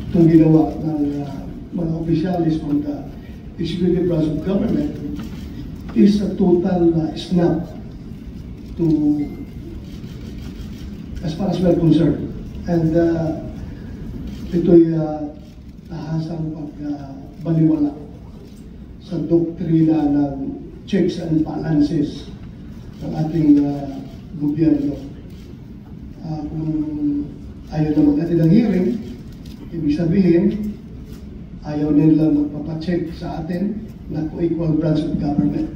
itong ginawa ng mga opisyalis from the executive branch of government is a total snap to, as far as we're concerned. And ito'y tahasang pagbaliwala sa doktrina ng checks and balances ng ating gobyerno. Kung ayaw na mag-attend ng hearing, ibig sabihin, ayaw nila magpapacheck sa atin na co-equal branch of government.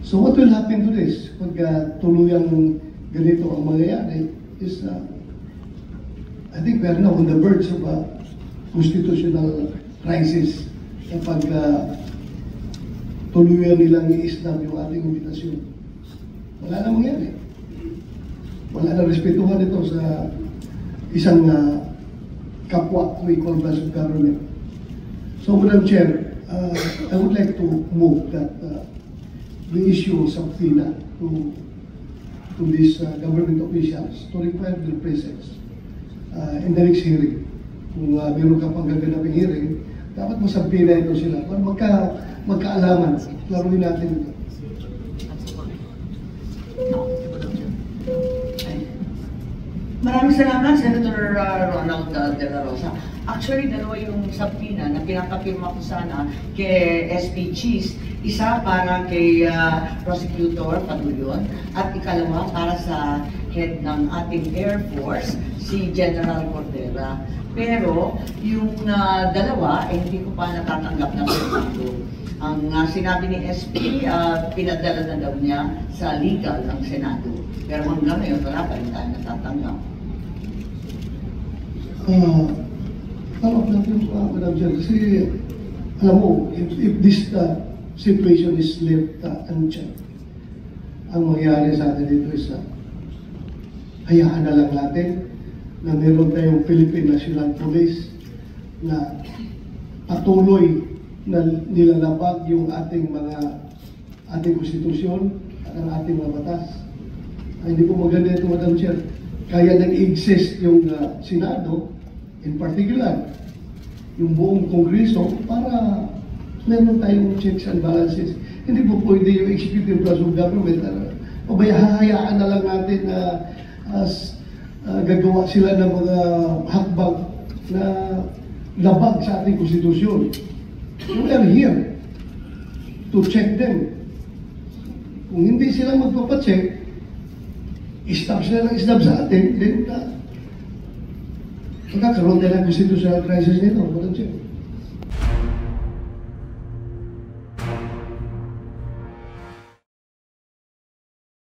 So what will happen to this? Pag tuluyang ganito ang mangyayari is, I think we are now on the verge of a constitutional crisis kapag tuluyan nilang i-snap yung ating invitasyon. Wala na mangyari. Wala na respetuhan ito sa isang kapwa co-equal branch of government. So, Madam Chair, I would like to move that we issue a subpoena to these government officials to require their presence in the next hearing. Kung meron ka pang gaganaping hearing, dapat masabina ito sila para magkaalaman. Laruin natin ito. Maraming salamat, Senator Ronald De La Rosa. Actually, dalawa yung subpoena na pinapapirma ko sana kay SP Cheese. Isa para kay Prosecutor Padulion at ikalawa para sa head ng ating Air Force, si General Cordera. Pero yung dalawa, hindi ko pa natatanggap ng permito. Ang sinabi ni SP, pinadala na daw niya sa legal ng Senado. Pero hanggang ngayon, wala pa rin tayo natatanggap. Tama po natin, Madam Chair, kasi alam mo, if this situation is left unchecked, ang mangyayari sa atin dito is hayaan na lang natin na meron tayong Philippine National Police na patuloy na nilalabag yung ating konstitusyon at ang ating mga batas. Hindi po maganda ito, Madam Chair. Kaya nag-exist yung Senado, in particular, yung buong Kongreso, para meron tayong checks and balances. Hindi po pwede yung executive branch of government. Hahayaan na lang natin na gagawa sila ng mga hakbang na labag sa ating konstitusyon. We are here to check them. Kung hindi sila magpapacheck, istab sila ng istab sa atin, then magkakaroon tayo ng constitutional crisis nito. Madam Chair.